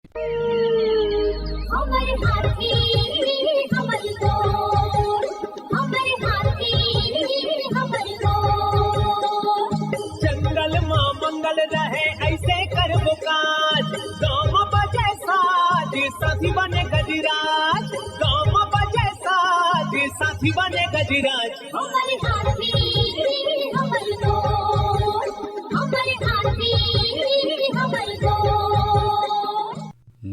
हमारे हाथी हमर को, हमारे हाथी हमर को। जंगल मां मंगल रहे ऐसे करबो काज, गाँव बजे साज साथी बने गजराज, गाँव बजे साज साथी बने गजराज। हमारे हाथी हमर को, हमारे हाथी हमर को।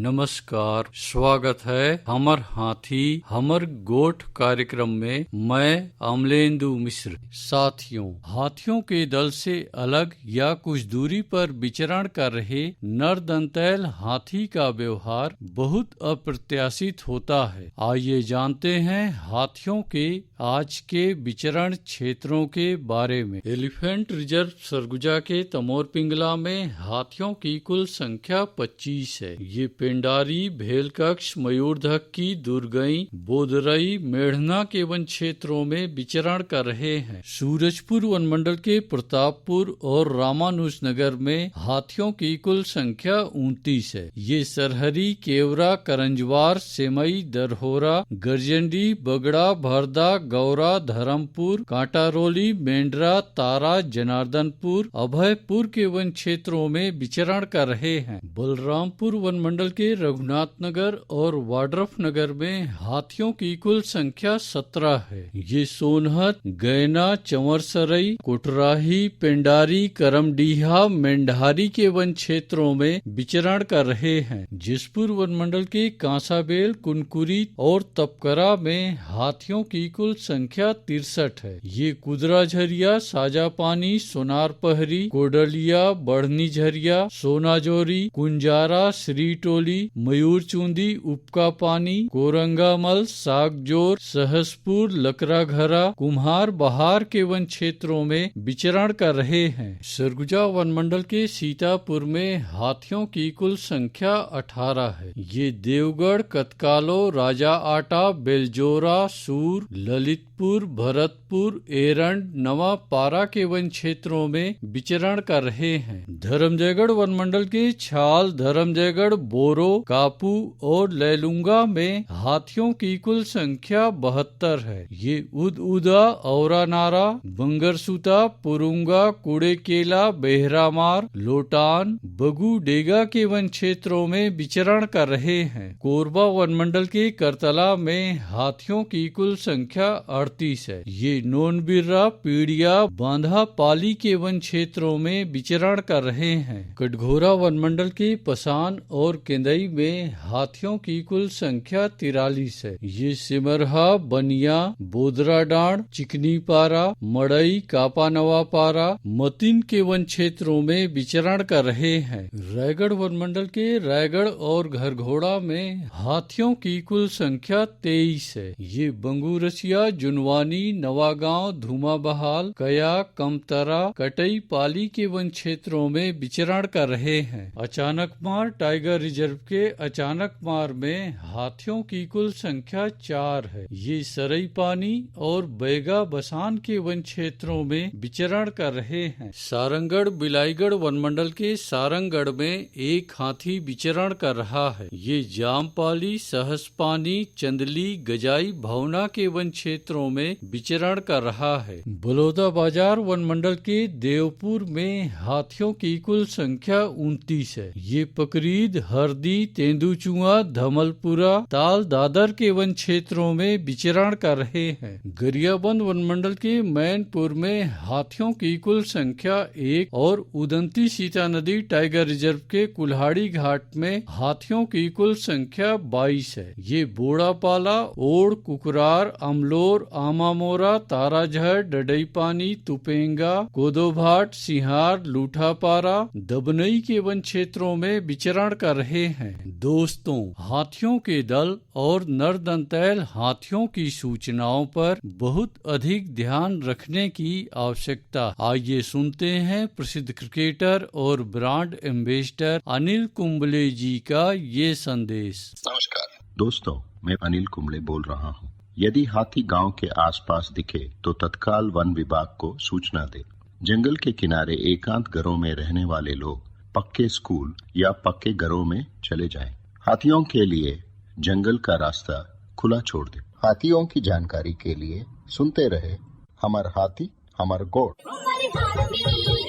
नमस्कार, स्वागत है हमर हाथी हमर गोठ कार्यक्रम में। मैं अमलेंदु मिश्र। साथियों, हाथियों के दल से अलग या कुछ दूरी पर विचरण कर रहे नर दंतैल हाथी का व्यवहार बहुत अप्रत्याशित होता है। आइए जानते हैं हाथियों के आज के विचरण क्षेत्रों के बारे में। एलिफेंट रिजर्व सरगुजा के तमोर पिंगला में हाथियों की कुल संख्या 25 है। ये पेंडारी, भेलकक्ष, मयूरधक्की, दुर्गई, बोदरई, मेढ़ना के वन क्षेत्रों में विचरण कर रहे हैं। सूरजपुर वनमंडल के प्रतापपुर और रामानुजनगर में हाथियों की कुल संख्या 29 है। ये सरहरी, केवरा, करंजवार, सेमई, दरहोरा, गरजंडी, बगड़ा, भरदा, गौरा, धर्मपुर, कांटारोली, मेंढरा, तारा, जनार्दनपुर, अभयपुर के वन क्षेत्रों में विचरण कर रहे हैं। बलरामपुर वनमंडल के रघुनाथ नगर और वाड्रफ नगर में हाथियों की कुल संख्या 17 है। ये सोनहत, गैना, चंवरसरई, कोटराही, पेंडारी, करमडीहा, मेंढारी के वन क्षेत्रों में विचरण कर रहे हैं। जिसपुर वनमंडल के कांसाबेल, कुनकुरी और तपकरा में हाथियों की कुल संख्या 63 है। ये कुदरा झरिया, साजापानी, सोनार पहरी, कोडलिया, बढ़नी झरिया, सोनाजोरी, कुंजारा, श्रीटोली, मयूर चूंदी, उपका पानी, कोरंगामल, सागजोर, सहसपुर, लकराघरा, कुम्हार बहार के वन क्षेत्रों में विचरण कर रहे हैं। सरगुजा वनमंडल के सीतापुर में हाथियों की कुल संख्या 18 है। ये देवगढ़, कतकालो, राजा आटा, बेलजोरा, सूर, ललितपुर, भरतपुर, एरंड, नवापारा के वन क्षेत्रों में विचरण कर रहे हैं। धर्मजयगढ़ वनमंडल के छाल, धर्मजयगढ़, बोरो, कापू और लैलुंगा में हाथियों की कुल संख्या 72 है। ये उदा, औरानारा, बंगरसुता, पुरुंगा, कुड़ेकेला, बेहरामार, लोटान, बगू, डेगा के वन क्षेत्रों में विचरण कर रहे हैं। कोरबा वनमंडल के करतला में हाथियों की कुल संख्या 38 है। ये नोनबिर्रा, पीड़िया, बांधा पाली के वन क्षेत्रों में विचरण कर रहे हैं। कटघोरा वनमंडल के पसान और केंदई में हाथियों की कुल संख्या 43 है। ये सिमरहा, बनिया, बोदरा डांड, चिकनी पारा, मड़ई, कापा नवापारा, मतिन के वन क्षेत्रों में विचरण कर रहे हैं। रायगढ़ वनमंडल के रायगढ़ और घरघोड़ा में हाथियों की कुल संख्या 23 है। ये बंगूरसिया, जुनवानी, नवागांव, धुमाबहाल, कया, कमतरा, कटई पाली के वन क्षेत्रों में विचरण कर रहे हैं। अचानकमार टाइगर रिजर्व के अचानकमार में हाथियों की कुल संख्या 4 है। ये सरई पानी और बैगा बसान के वन क्षेत्रों में विचरण कर रहे हैं। सारंगढ़ बिलाईगढ़ वनमंडल के सारंगढ़ में एक हाथी विचरण कर रहा है। ये जामपाली, सहसपानी, चंदली, गजाई, भवना के वन क्षेत्रों में विचरण कर रहा है। बलौदा बाजार वनमंडल के देवपुर में हाथियों की कुल संख्या 29 है। ये पकरीद, हरदी, तेंदुचुआ, धमलपुरा, ताल, दादर के वन क्षेत्रों में विचरण कर रहे हैं। गरियाबंद वनमंडल के मैनपुर में हाथियों की कुल संख्या 1 और उदंती सीता नदी टाइगर रिजर्व के कुल्हाड़ी घाट में हाथियों की कुल संख्या 22 है। ये बोड़ापाला, ओड़, कुकरार, अमलोर, आमामोरा, ताराझर, डडईपानी, तुपेंगा, कोदोभाट, सिहार, लूठापारा, दबनई के वन क्षेत्रों में विचरण कर रहे हैं। दोस्तों, हाथियों के दल और नरदंतैल हाथियों की सूचनाओं पर बहुत अधिक ध्यान रखने की आवश्यकता। आइए सुनते हैं प्रसिद्ध क्रिकेटर और ब्रांड एम्बेसडर अनिल कुंबले जी का ये संदेश। नमस्कार दोस्तों, मैं अनिल कुंबले बोल रहा हूँ। यदि हाथी गांव के आसपास दिखे तो तत्काल वन विभाग को सूचना दे। जंगल के किनारे एकांत घरों में रहने वाले लोग पक्के स्कूल या पक्के घरों में चले जाएं। हाथियों के लिए जंगल का रास्ता खुला छोड़ दे। हाथियों की जानकारी के लिए सुनते रहे हमर हाथी हमर गोठ। हमर हाथी